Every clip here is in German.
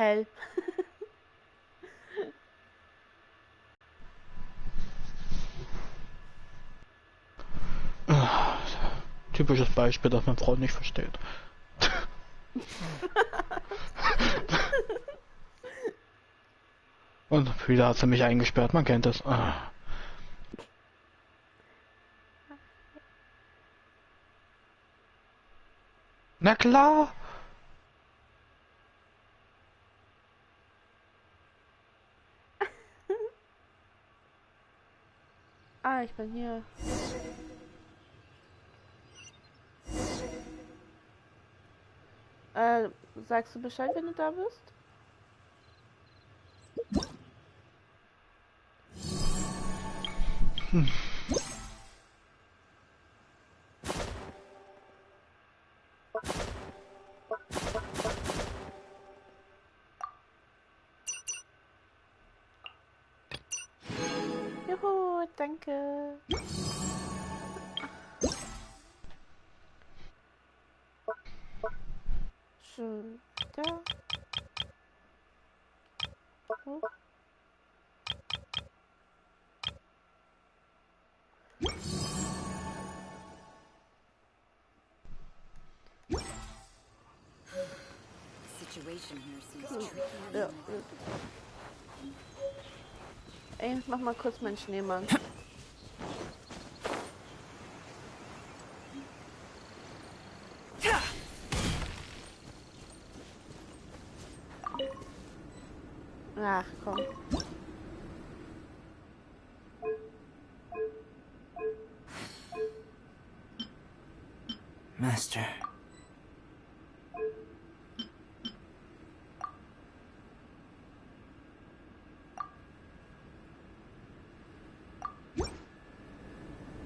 hell. Typisches Beispiel, das meine Frau nicht versteht. Und wieder hat sie mich eingesperrt, man kennt es. Na klar! Ah, ich bin hier. Sagst du Bescheid, wenn du da bist? Juhu, danke. Schon da. Oh. Situation here seems tricky. Ja. Ey, ich mach mal kurz meinen Schneemann. Ach, komm. Master.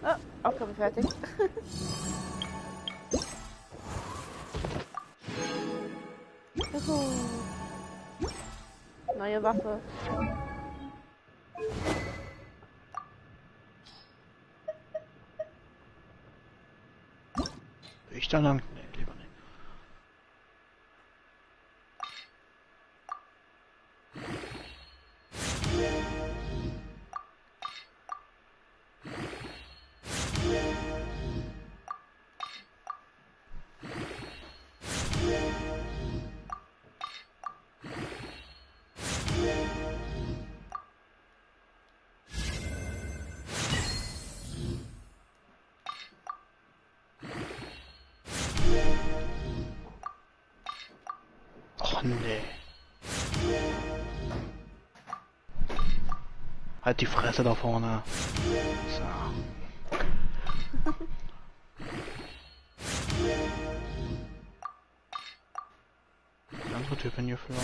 Oh, Aufgabe fertig. Juhu. Neue Waffe. Ich da lang? Nee, lieber nicht. Och nee. Halt die Fresse da vorne. So. Der andere Typ in geflogen.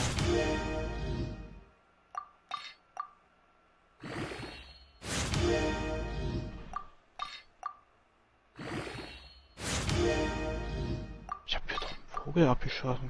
Ich hab hier doch einen Vogel abgeschossen.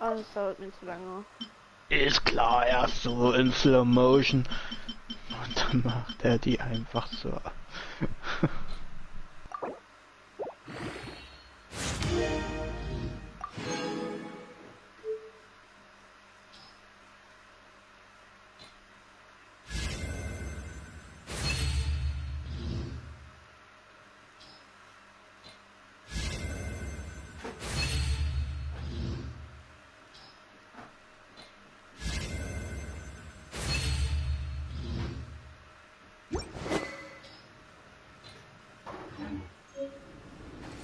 Oh, das dauert mir zu lange. Ist klar, erst so in Slow Motion. Und dann macht er die einfach so.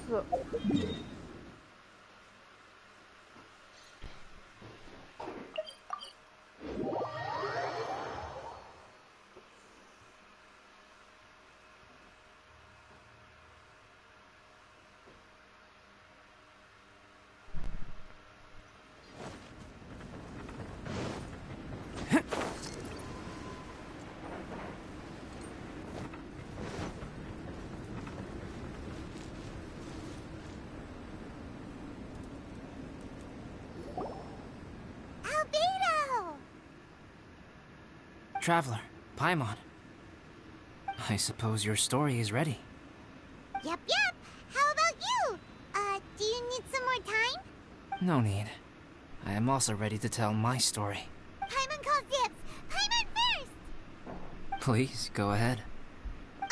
So. Traveler, Paimon. I suppose your story is ready. Yep. How about you? Do you need some more time? No need. I am also ready to tell my story. Paimon calls dibs. Paimon first! Please, go ahead.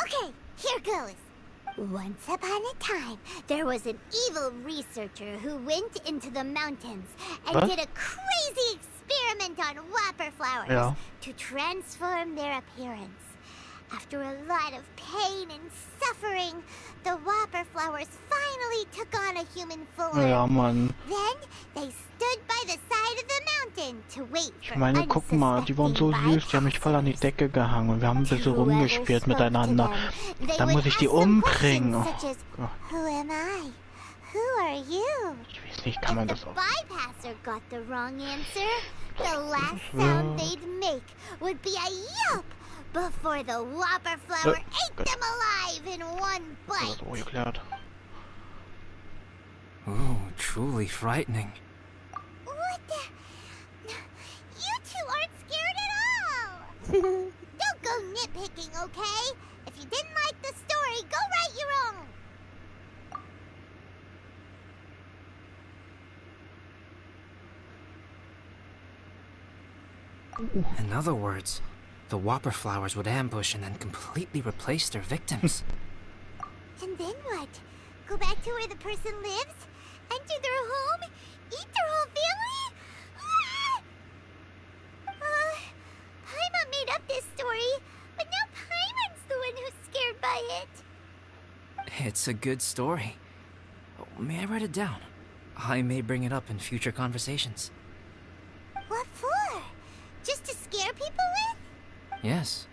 Okay, here goes. Once upon a time, there was an evil researcher who went into the mountains and What? did a crazy experiment on whopper flowers Yeah. to transform their appearance. After a lot of pain and suffering, the whopper flowers finally took on a human form. Ja, Mann. Then they stood by the side of the mountain to wait Ich for meine, guck mal, die waren so süß, die haben mich voll an die Decke gehangen und wir haben ein bisschen rumgespielt miteinander. Da muss ich die umbringen. Oh Gott. Who am I? Who are you? Ich weiß nicht, kann man das auch... Bypasser got the wrong answer. The last sound they'd make would be a yelp before the whopper flower ate them alive in one Das bite. ist so geklärt. Ooh, truly frightening. What the? You two aren't scared at all. Don't go nitpicking, okay? If you didn't like the story, go write your own. In other words, the whopper flowers would ambush and then completely replace their victims. And then what? Go back to where the person lives? Enter their home? Eat their whole family? Paimon made up this story, but now Paimon's the one who's scared by it. It's a good story. Oh, may I write it down? I may bring it up in future conversations. What for? Just to scare people with? Yes.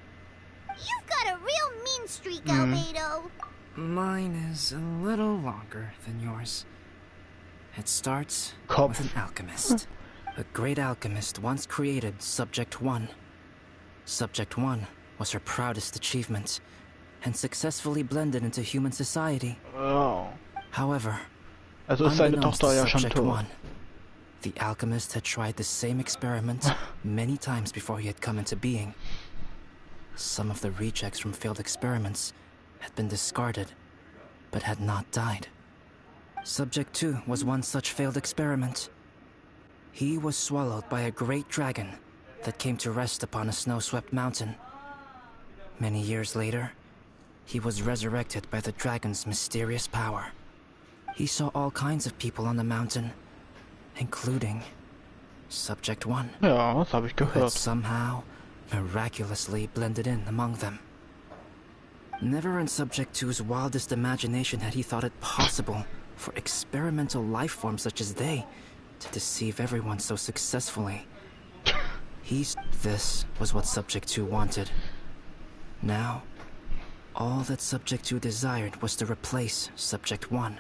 You've got a real mean streak, Albedo. Mine is a little longer than yours. It starts Kopf. with an alchemist. A great alchemist once created Subject 1. Subject 1 was her proudest achievement, and successfully blended into human society. Oh. However, Also ist seine unbeknownst Tochter to ja schon Subject tot. 1, the alchemist had tried the same experiment many times before he had come into being. Some of the rejects from failed experiments had been discarded, but had not died. Subject 2 was one such failed experiment. He was swallowed by a great dragon that came to rest upon a snow-swept mountain. Many years later, he was resurrected by the dragon's mysterious power. He saw all kinds of people on the mountain, including Subject 1, Ja, das habe ich who had gehört. somehow miraculously blended in among them. Never in Subject 2's wildest imagination had he thought it possible for experimental life forms such as they to deceive everyone so successfully. This was what Subject 2 wanted. Now, all that Subject 2 desired was to replace Subject 1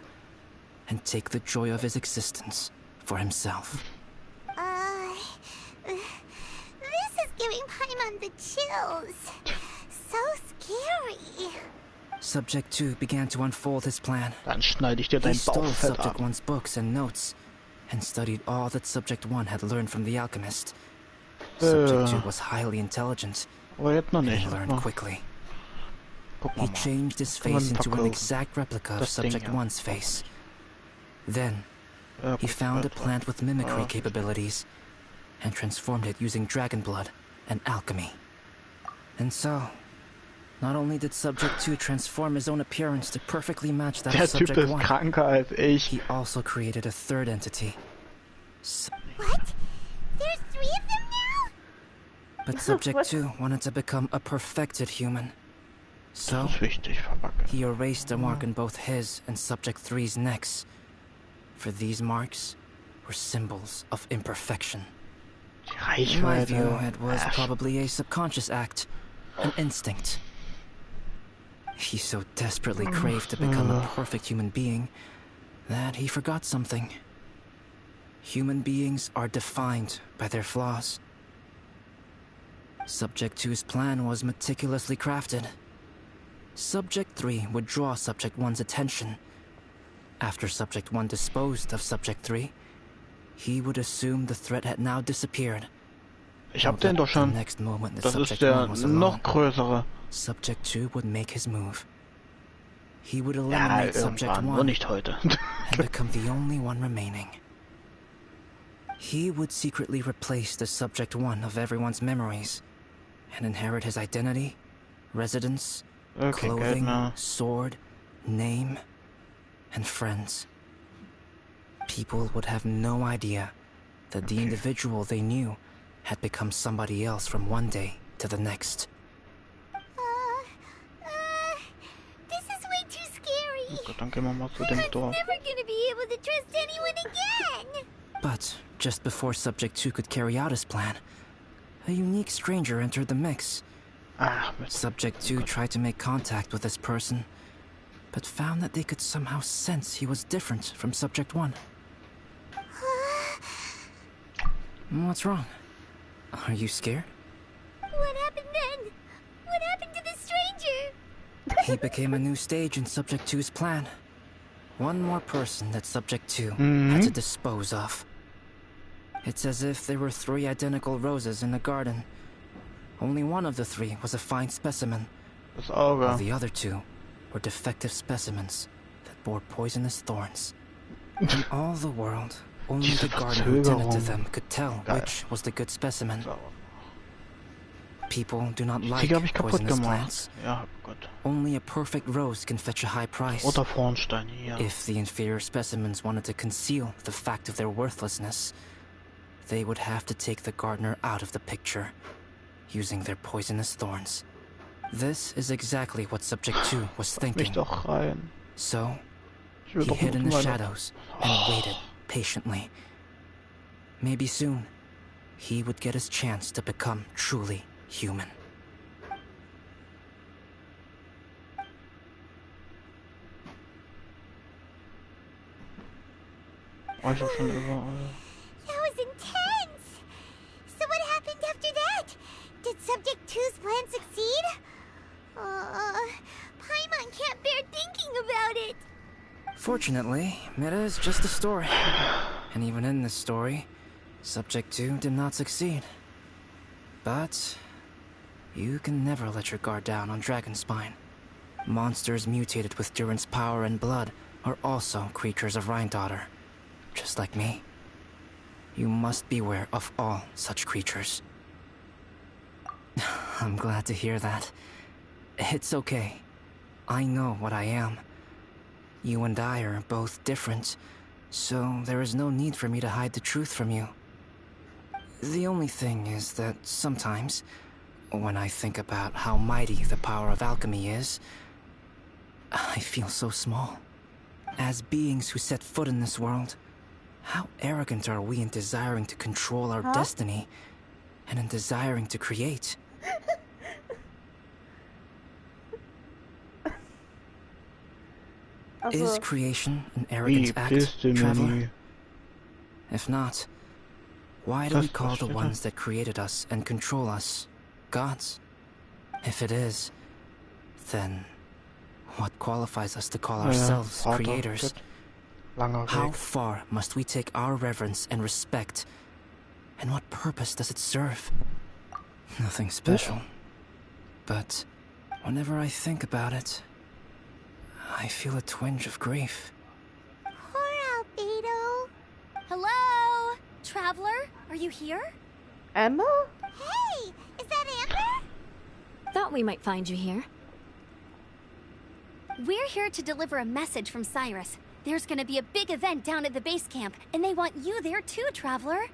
and take the joy of his existence for himself. This is giving Paimon the chills. So scary. Subject 2 began to unfold his plan. Dann schneide ich dir He dein stole Bauchfett Subject ab. 1's books and notes, and studied all that Subject 1 had learned from the alchemist. Subject 2 was highly intelligent, Aber jetzt noch and nicht. he learned No, quickly. guck He mal. changed his Kann man face into an verkaufen. exact replica of Das Ding Subject hier. 1's face. Then, Ja, he gut, found a weiter. plant with mimicry Ah. capabilities, and transformed it using dragon blood and alchemy. And so, not only did Subject 2 transform his own appearance to perfectly match that Der of Typ Subject ist 1, kranker als ich. he also created a third entity. What? There's 3 of them now? But Subject What? 2 wanted to become a perfected human. So, Das ist wichtig, Verbacke. he erased a mark on both his and Subject 3's necks. For these marks were symbols of imperfection. Die In my Reichweite. view, it was Ach, probably a subconscious act, an instinct. He so desperately craved to become a perfect human being that he forgot something. Human beings are defined by their flaws. Subject 2's plan was meticulously crafted. Subject 3 would draw Subject 1's attention. After Subject 1 disposed of Subject 3, he would assume the threat had now disappeared Ich hab hoped den that doch the schon. next moment the Das ist Subject der One was alone, noch größere. Subject 2 would make his move. He would Ja, eliminate Subject irgendwann, nur 1 nicht heute. and become the only one remaining. He would secretly replace the Subject 1 of everyone's memories and inherit his identity, residence, Okay, Geld clothing, mehr. sword, name, and friends. People would have no idea that the individual they knew had become somebody else from one day to the next. This is way too scary. Gut, dann gehen wir mal zu dem I'm Dorf. never gonna be able to trust anyone again. But just before Subject 2 could carry out his plan, a unique stranger entered the mix. Ach, mit Subject 2 tried to make contact with this person, but found that they could somehow sense he was different from Subject 1. What's wrong? Are you scared? What happened then? What happened to the stranger? He became a new stage in Subject 2's plan. One more person that Subject 2 had to dispose of. It's as if there were 3 identical roses in a garden. Only one of the 3 was a fine specimen, das while Auge. the other 2 were defective specimens that bore poisonous thorns. In all the world, only Diese the gardener who tended to Verzögerung. them could tell Geil. which was the good specimen. So. People do not Die like Ziege habe ich kaputt poisonous gemacht. plants. Ja, Gott. Only a perfect rose can fetch a high price. Roter Vornstein hier. If the inferior specimens wanted to conceal the fact of their worthlessness, they would have to take the gardener out of the picture, using their poisonous thorns. This is exactly what Subject 2 was Lass mich thinking. doch rein. So, Ich will he doch hid nur in the meine... shadows and waited patiently. Maybe soon, he would get his chance to become truly human. War ich auch schon überall. That was intense. So what happened after that? Did Subject 2's plan succeed? Paimon can't bear thinking about it. Fortunately, Meta is just a story. And even in this story, Subject 2 did not succeed. But you can never let your guard down on Dragonspine. Monsters mutated with Durin's power and blood are also creatures of Rhine-Daughter, just like me. You must beware of all such creatures. I'm glad to hear that. It's okay. I know what I am. You and I are both different, so there is no need for me to hide the truth from you. The only thing is that sometimes, when I think about how mighty the power of alchemy is, I feel so small. As beings who set foot in this world, how arrogant are we in desiring to control our destiny, and in desiring to create? Is creation an Wie arrogant act, bist du traveler? nie? If not, why do we call the ones that created us and control us gods? If it is, then what qualifies us to call ourselves Vater, creators? Gott. Langer How Weg. far must we take our reverence and respect? And what purpose does it serve? Nothing special. But whenever I think about it, I feel a twinge of grief. Poor Albedo. Hello? Traveler, are you here? Emma? Hey, is that Amber? Thought we might find you here. We're here to deliver a message from Cyrus. There's gonna be a big event down at the base camp, and they want you there too, Traveler.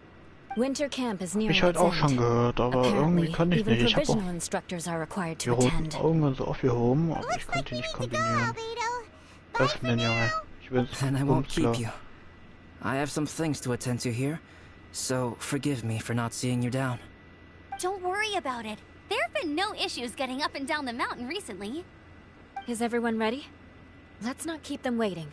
Winter camp is near Ich halt its auch schon end. gehört, aber irgendwie Apparently, kann ich even nicht. Ich habe auch provisional instructors are required die to roten attend. Augen so aufgehoben, aber ich Looks like konnte we nicht need to go, kombinieren. Albedo. Bye for Öffnen, Junge. now. Ich will ins And I won't keep Dunkle. you. I have some things to attend to here, so forgive me for not seeing you down. Don't worry about it. There have been no issues getting up and down the mountain recently. Is everyone ready? Let's not keep them waiting.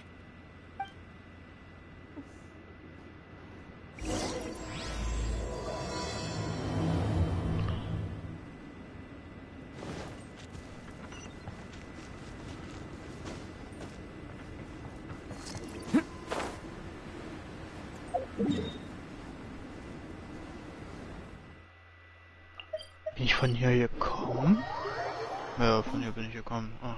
ich von hier gekommen? Ja, von hier bin ich gekommen. Ah.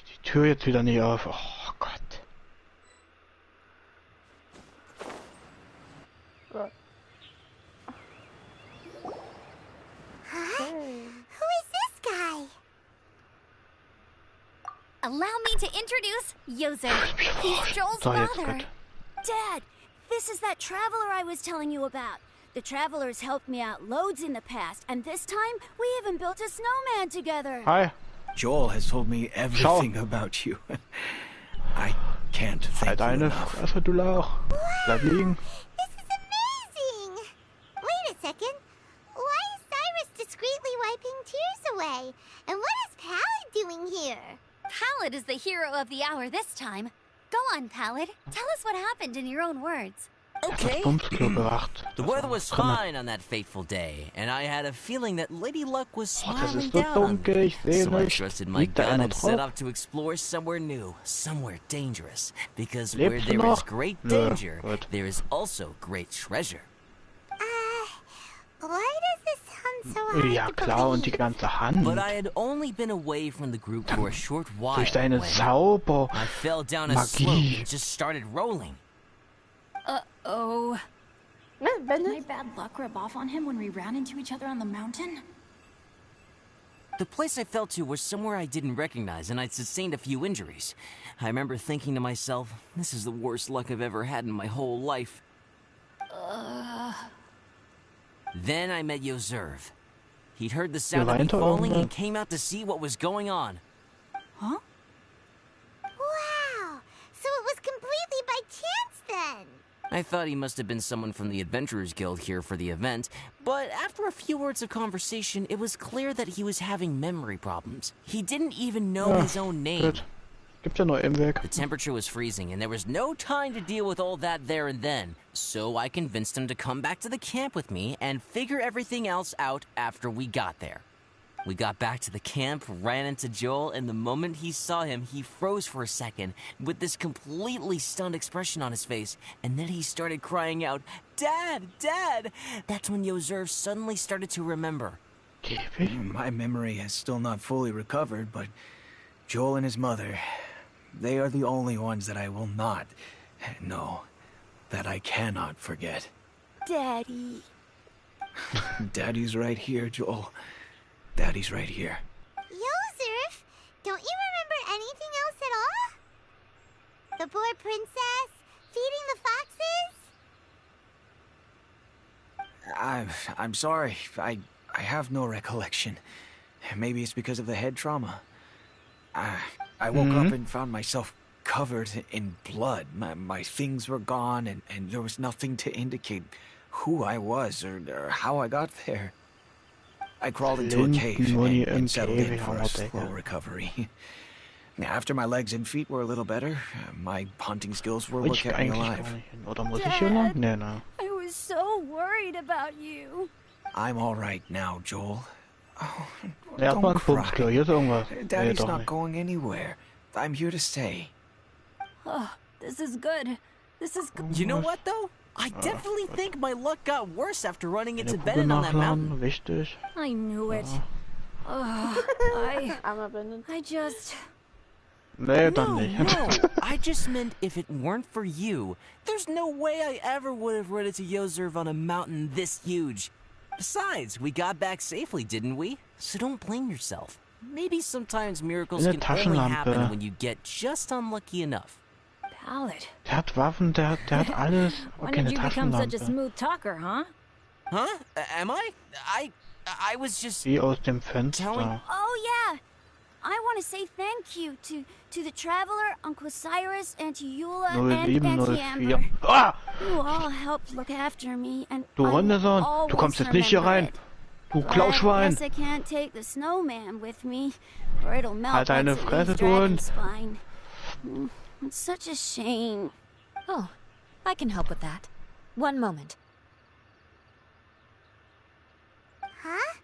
Die Tür jetzt wieder nicht auf. Oh Gott. So. Huh? Who is this guy? Allow me to introduce Yozef. He's Joel's So, jetzt father. gut. Dad, this is that traveler I was telling you about. The traveler's helped me out loads in the past, and this time we even built a snowman together. Hi. Joel has told me everything about you. I can't thank you Deine enough. Fresse, du Lauch. Bleib liegen. This is amazing! Wait a second. Why is Cyrus discreetly wiping tears away? And what is Pallid doing here? Pallid is the hero of the hour this time. Go on, Pallid. Tell us what happened in your own words. Das Bumsklo bewacht. The weather was fine on that fateful day, and I had a feeling that Lady Luck was Oh, das smiling ist so down on dunkel, me. ich sehe So I nichts. trusted my Liegt da gut einer and set drauf? off to explore somewhere new, somewhere dangerous. Because Lebt where sie there is noch? great Nö, danger, gut. there is also great treasure. Why does this sound so hard Ja to klar, und die believe? ganze Hand. But I had only been away from the group for a short while Durch deine when Zauber. I fell down a Magie. slope and just started rolling. Oh. Ne, Did Bennett? my bad luck rub off on him when we ran into each other on the mountain? The place I fell to was somewhere I didn't recognize, and I'd sustained a few injuries. I remember thinking to myself, this is the worst luck I've ever had in my whole life. Then I met Yozerv. He'd heard the sound of me weiter falling irgendwer? and came out to see what was going on. Huh? Wow! So it was completely by chance then! I thought he must have been someone from the Adventurers Guild here for the event, but after a few words of conversation, it was clear that he was having memory problems. He didn't even know Ja, his own name. gut. Gibt ja noch im Weg. The temperature was freezing, and there was no time to deal with all that there and then. So I convinced him to come back to the camp with me and figure everything else out after we got there. We got back to the camp, ran into Joel, and the moment he saw him, he froze for a second with this completely stunned expression on his face, and then he started crying out, "Dad! Dad!" That's when Yozerv suddenly started to remember. Käfig? My memory has still not fully recovered, but Joel and his mother, they are the only ones that I will not, no, that I cannot forget. Daddy. Daddy's right here, Joel. Daddy's right here. Yozerf, don't you remember anything else at all? The poor princess? Feeding the foxes? I'm sorry. I have no recollection. Maybe it's because of the head trauma. I woke up and found myself covered in blood. My things were gone, and there was nothing to indicate who I was or how I got there. I crawled into a cave and settled in for a slow recovery. After my legs and feet were a little better, my hunting skills were Will what ich kept me eigentlich alive. gar nicht hin. Oder muss ich hier lang? Nee, ne. I was so worried about you. I'm all right now, Joel. Oh, Erstmal don't ein Bumsklo. cry. Hier ist irgendwas. Nee, Daddy's doch not nicht. going anywhere. I'm here to stay. Oh, this is good. This is good. You know what, though? I definitely think my luck got worse after running Eine into Kugel Bennett on that mountain. nachladen, wichtig. I knew it. Armer Bennett. I just... Nee, dann No, nicht. no. I just meant if it weren't for you, there's no way I ever would have run into Yozerv on a mountain this huge. Besides, we got back safely, didn't we? So don't blame yourself. Maybe sometimes miracles Eine can only happen Taschenlampe. when you get just unlucky enough. Pallid. Der hat Waffen, der hat alles. When Okay, did eine you become such a Taschenlampe. smooth talker, huh? Huh? Am I? I was just Wie aus dem Fenster. telling... Oh, yeah. I want to say thank you to the Traveler, Uncle Cyrus, Auntie Eula, and Auntie 0704. Amber. Ah! You all helped look after me, and Du I will Hundesohn, du always kommst jetzt nicht hier remember rein. it. Du But I Klauschwein. guess I can't take the snowman with me, or it'll melt Halt deine once it Fresse, leaves du Hund. Dragonspine. It's such a shame. Oh, I can help with that. One moment. Huh?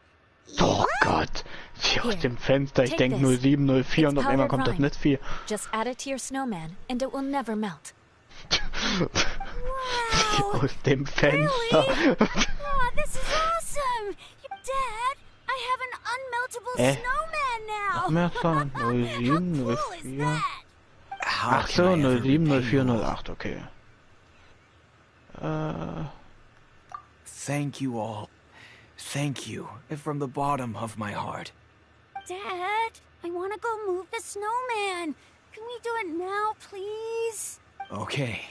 Oh Gott. Sie aus Hier, dem Fenster. Ich take denke this. 0704 und It's auf einmal powdered kommt das brine. nicht viel. Just add it to your snowman, and it will never melt. Wow! Wow! Aus dem Fenster. Oh, this is awesome! Dad, I have an unmeltable snowman now! Messer How cool is 0704. that? Ach so, 070408, okay. Thank you all. Thank you from the bottom of my heart. Dad, I want to go move the snowman. Can we do it now, please? Okay.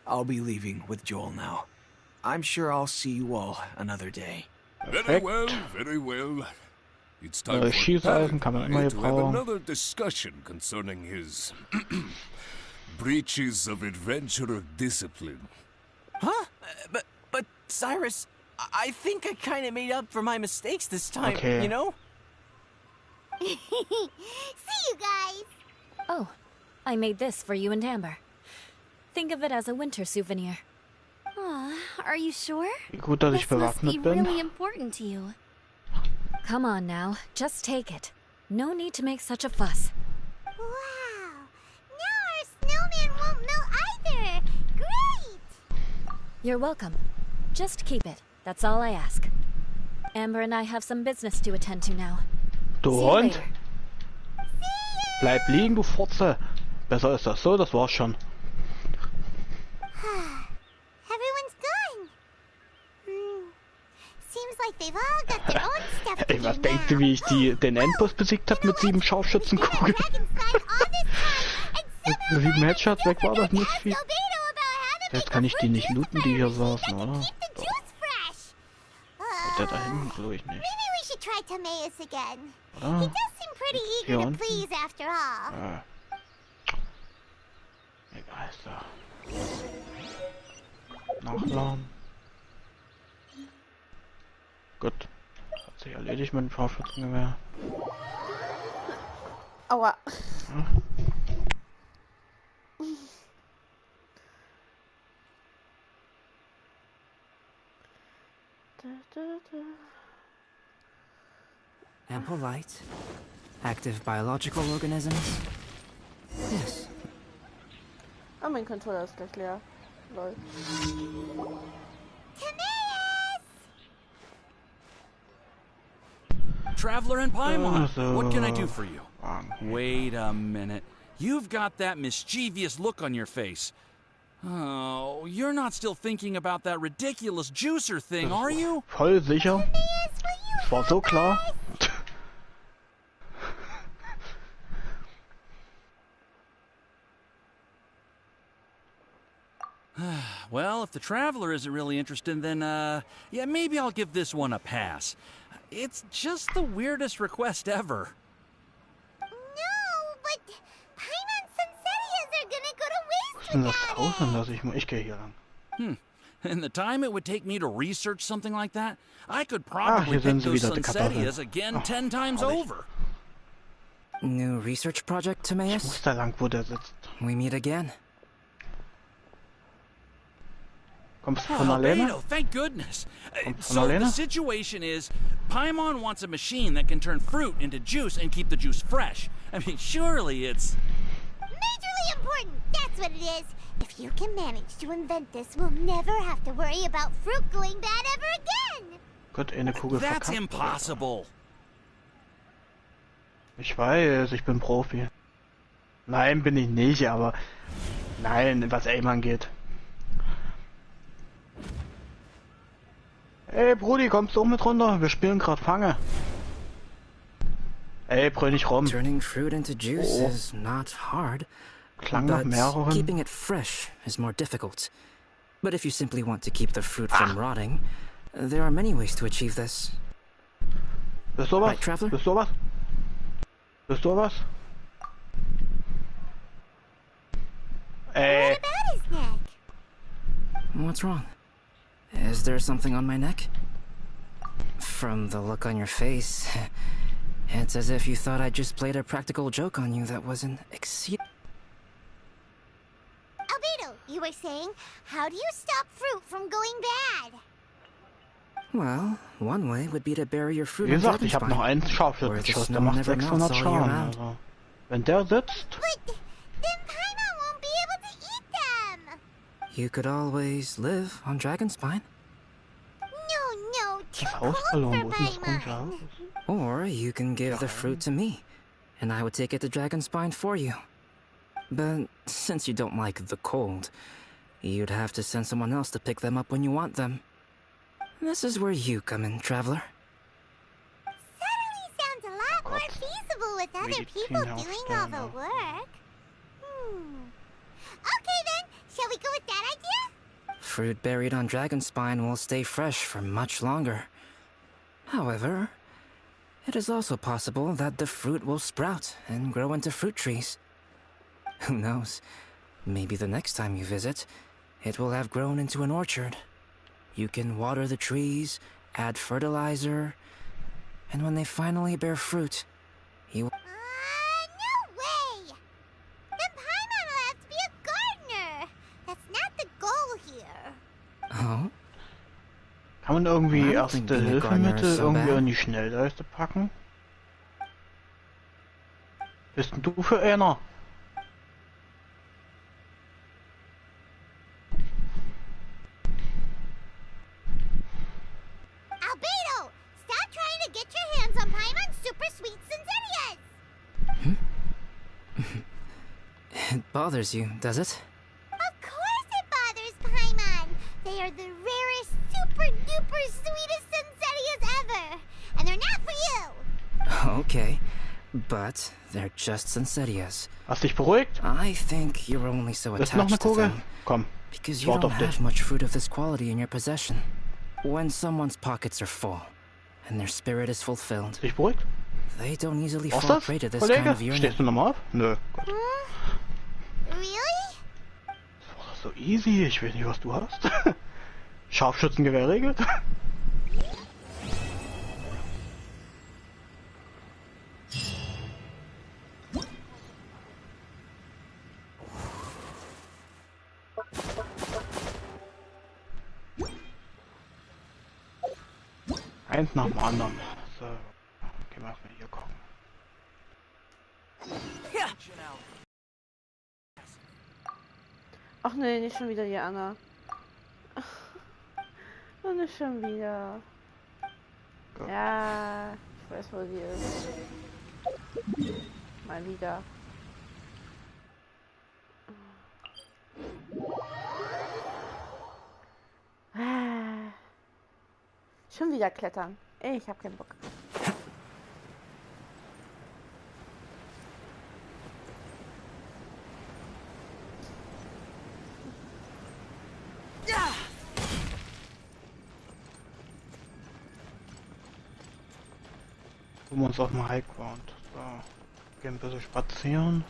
I'll be leaving with Joel now. I'm sure I'll see you all another day. Very well, very well. It's time for Schießeisen kann man immer to have gebrauchen. another discussion concerning his breaches of adventurer discipline. Huh? But Cyrus, I think I kind of made up for my mistakes this time, you know? See you guys! Oh, I made this for you and Amber. Think of it as a winter souvenir. Aw, are you sure? Gut, dass ich This must be bewaffnet bin. really important to you. Come on now, just take it. No need to make such a fuss. Wow! Now our snowman won't melt either! Great! You're welcome. Just keep it. That's all I ask. Amber and I have some business to attend to now. Du See you Hund! later. Bleib liegen, du Fotze! Besser ist das so, das war's schon. Everyone's gone. Seems like they've all got their own stuff to Ey, do was now. denkst du, wie ich den Endboss besiegt hab mit 7 Scharfschützenkugeln? Mit 7 Headshots weg war das nicht viel. Jetzt kann ich die nicht looten, die hier saßen, oder? Doch. Der da hinten glaube ich nicht. Maybe we should try Timaeus again. Oder? He does seem pretty Hier eager to unten? please after all. Egal, ist da. Nachladen. Gut. Hat sich erledigt mit dem Scharfschützengewehr. Aua. Ample light, active biological organisms. Yes. Ah, mein Controller ist gleich leer. Lol. Traveler and Paimon, what can I do for you? Wagen. Wait a minute. You've got that mischievous look on your face. Oh, you're not still thinking about that ridiculous juicer thing, are you? Voll sicher. Es war so klar. Well, if the Traveler isn't really interested, then, yeah, maybe I'll give this one a pass. It's just the weirdest request ever. No, but Paimon's Sunsettias are gonna go to Wo waste ist denn das without Haus? it. Dann lasse ich gehe hier lang. And the time it would take me to research something like that, I could hier probably sind pick sie those wieder, die Kartoffeln. Sunsettias again Oh, 10 times herrlich. over. New research project, Ich muss Timaeus? da lang, wo der sitzt. We meet again. Kommst du Oh, von alleine? Beto, thank goodness. Von So the alleine? situation is, Paimon wants a machine that can turn fruit into juice and keep the juice fresh. I mean, surely it's... Majorly important, that's what it is. If you can manage to invent this, we'll never have to worry about fruit going bad ever again. Gott, eine Kugel That's verkackt. impossible. Ich weiß, ich bin Profi. Nein, bin ich nicht, aber... Nein, was Aim angeht. Ey, Brudi, kommst du auch mit runter? Wir spielen gerade Fange. Ey, brüll nicht rum. Turning fruit into juice Oh. is not hard, Klang nach but mehreren. keeping it fresh is more difficult. But if you simply want to keep the fruit from rotting, there are many ways to achieve this. Bist du was? Right, Traveler? Bist du was? Bist du was? Ey, What about his neck? What's wrong? Is there something on my neck? From the look on your face, it's as if you thought I just played a practical joke on you that wasn't Albedo, you were saying, how do you stop fruit from going bad? Well, one way would be to bury your fruit wie in gesagt, ich habe noch Dragonspine. einen Scharfschützenschuss, der macht 600 Schaden. Also, wenn der sitzt... But then Paimon won't be able to eat them. You could always live on Dragonspine. No, too Das Haus cold verloren. for Wo ist denn das komische Paimon. Haus? Or you can give the fruit to me, and I would take it to Dragonspine for you. But since you don't like the cold, you'd have to send someone else to pick them up when you want them. This is where you come in, traveler. Suddenly sounds a lot more feasible with other people doing all the work. Okay then, shall we go with that idea? Fruit buried on Dragonspine will stay fresh for much longer. However, it is also possible that the fruit will sprout and grow into fruit trees. Who knows? Maybe the next time you visit, it will have grown into an orchard. You can water the trees, add fertilizer, and when they finally bear fruit, you... No way! Then Paimon will have to be a gardener. That's not the goal here. Oh? Kann man irgendwie I don't think erste being a gardener Hilfemittel is so irgendwie bad. in die Schnellleiste packen? Bist denn du für einer? Albedo, stop trying to get your hands on Paimon's super sweet Sensitias! It bothers you, does it? Of course it bothers Paimon. They are the rarest, super duper sweetest Sensitias ever. And they're not for you. Okay, but they're just Sensitias. Hast dich beruhigt? I think you're only so Willst du noch eine attached to Kugel? them Komm, because ich you warte don't auf dich. have much fruit of this quality in your possession. When someone's pockets are full and their spirit is fulfilled, Hast dich beruhigt? they don't easily Brauchst fall das, prey to this Kollege? kind of yearning. Stehst du nochmal auf? Nö. Gut. Really? Das war doch so easy. Ich weiß nicht, was du hast. Scharfschützengewehr regelt. Eins nach dem anderen. So, gehen wir erstmal hier gucken. Ach nee, nicht schon wieder die Anna. Oh, nicht schon wieder. Gut. Ja, ich weiß, wo die ist. Mal wieder. Schon wieder klettern. Ich hab keinen Bock. Gucken wir uns auf dem Highground. So, gehen ein bisschen spazieren.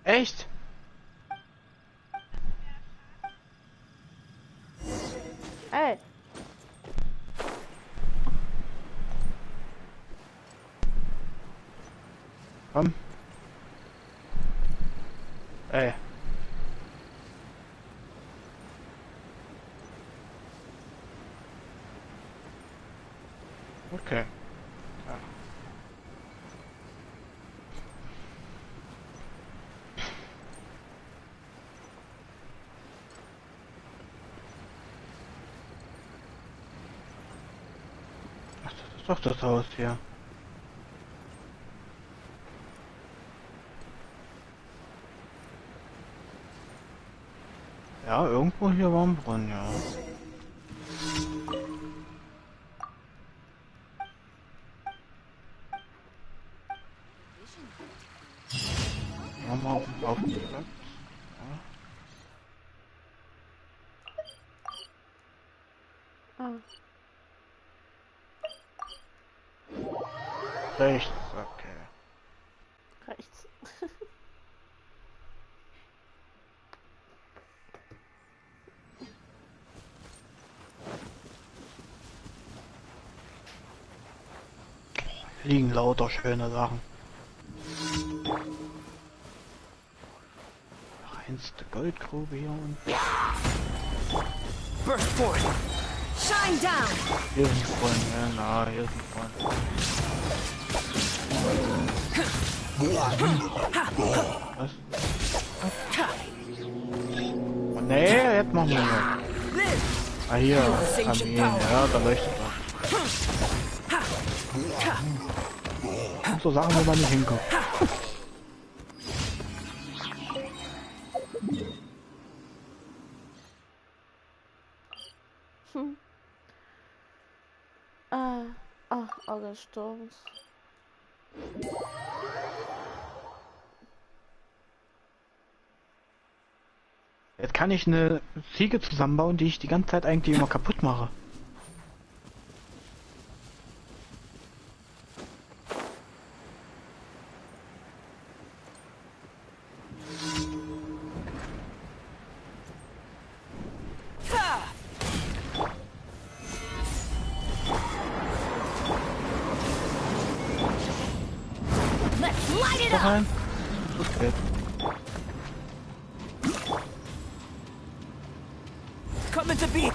Echt? Ey! Komm. Ey. Okay. Ja. Ach, das ist doch das Haus hier. Ja, irgendwo hier war ein Brunnen, ja. Nochmal auf den Platz. Ja. Ah. Rechts, okay. Rechts. Liegen lauter schöne Sachen. Reinste Goldgrube hier unten. Burst forth. Shine down. Hier ist ein Freund, ja, na, hier ist ein Freund. Was? Oh, nee, jetzt machen wir noch. Ah, hier, Kamin, ja, da leuchtet was. Und so Sachen, wo man nicht hinkommt. Auge des Sturms. Jetzt kann ich eine Ziege zusammenbauen, die ich die ganze Zeit eigentlich immer kaputt mache. Doch rein. Okay. Come into being.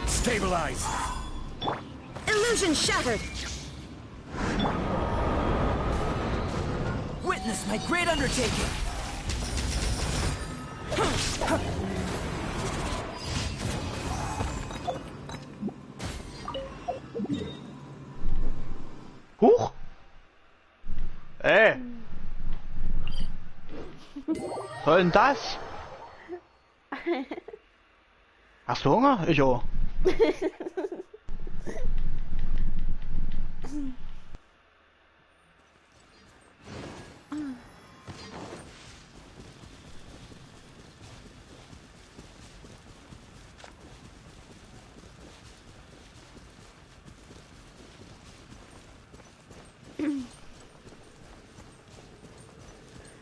Stabilize. Illusion shattered. Witness my great undertaking. Huch! Ey! Soll denn das? Hast du Hunger? Ich auch.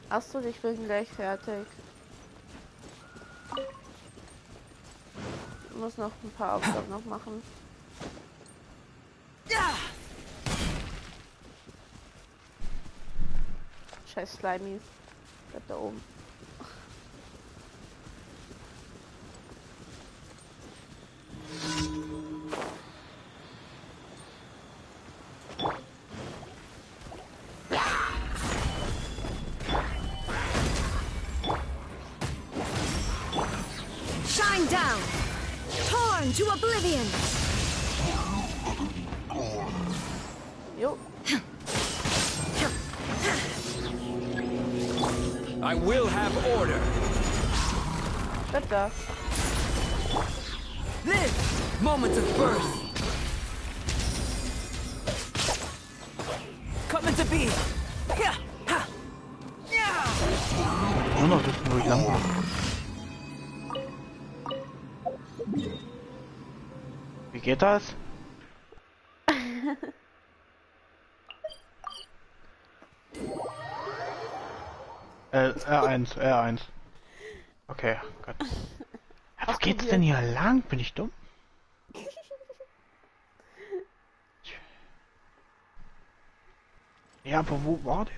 Achso, ich bin gleich fertig. Ich muss noch ein paar Aufgaben noch machen. Scheiß Slimies. Bleibt da oben. Shine down. Torn to oblivion. Jo. I will have order. Bitte. Live. Moments of birth. Come into being. Nur noch wissen, wo ich lang bin. Wie geht das? R1, R1. Okay, Gott. Ja, wo geht's denn hier lang? Bin ich dumm? Ja, aber wo war der?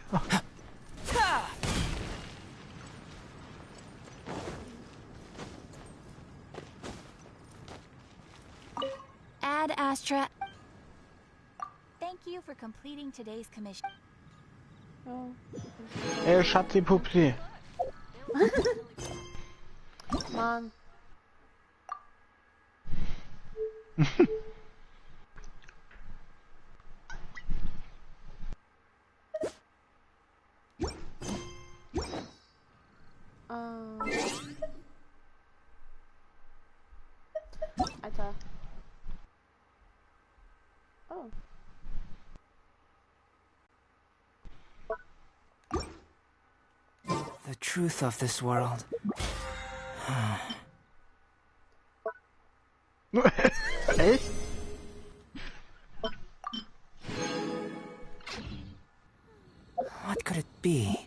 Ad Astra. Thank you for completing today's commission. Oh. Schatzi Pupsi. Mann. Alter. Oh. The truth of this world. Echt? What could it be?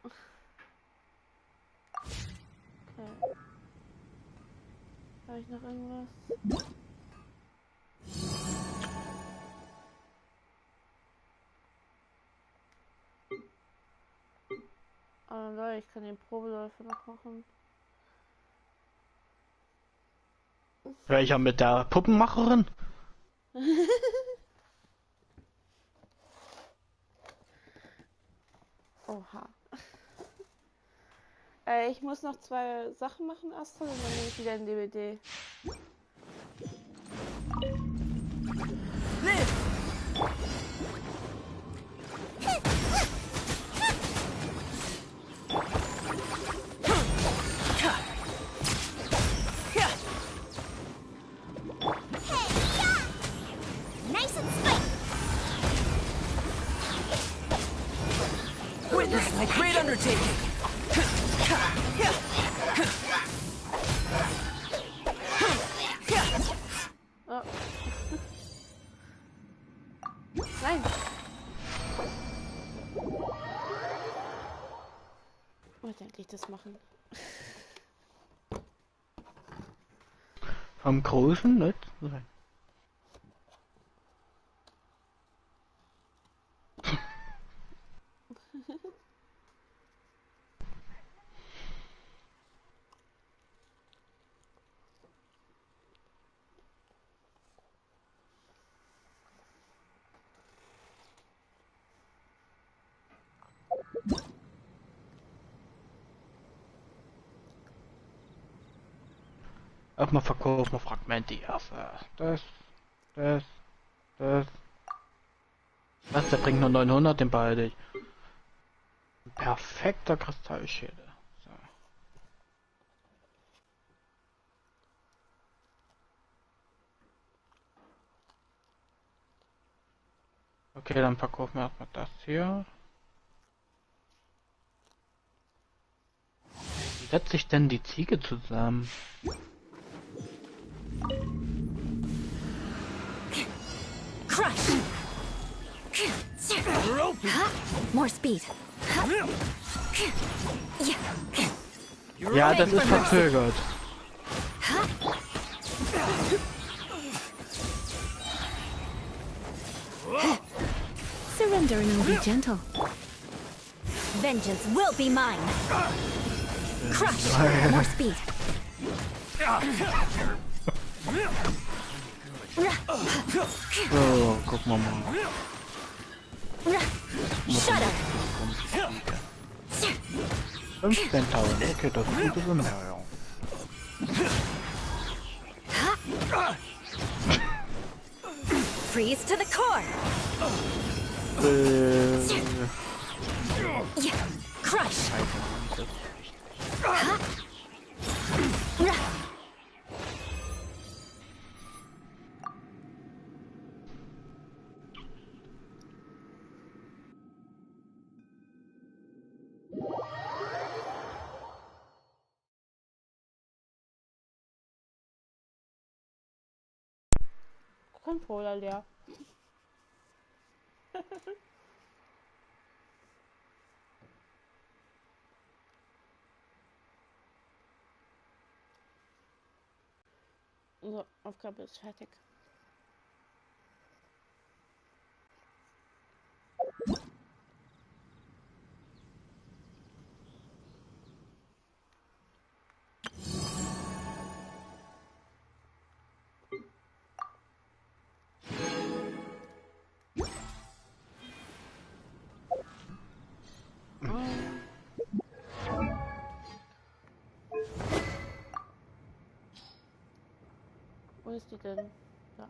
Okay. Habe ich noch irgendwas? Leute, ich kann den Probeläufe noch machen. Welcher mit der Puppenmacherin? Oha. Ich muss noch 2 Sachen machen, Astrid, und dann nehme ich wieder ein DVD. Nice and sweet. Witness my great undertaking! Oh. Nein! Ich wollte eigentlich das machen. Vom Großen, nicht? Auch mal verkaufen wir Fragmente erst. Das. Was, der bringt nur 900, den behalte ich. Ein perfekter Kristallschädel. So. Okay, dann verkaufen wir erstmal das hier. Wie setzt sich denn die Ziege zusammen? Crush! More speed. Ja, das ist verzögert. Surrender and I'll be gentle. Vengeance will be mine. Crush! More speed. So, gucken wir mal. Shudder! 15.000, okay, das ist gute Summe. Freeze to the core! Crush! Controller leer. So, Aufgabe ist fertig. Wo ist die denn? Da.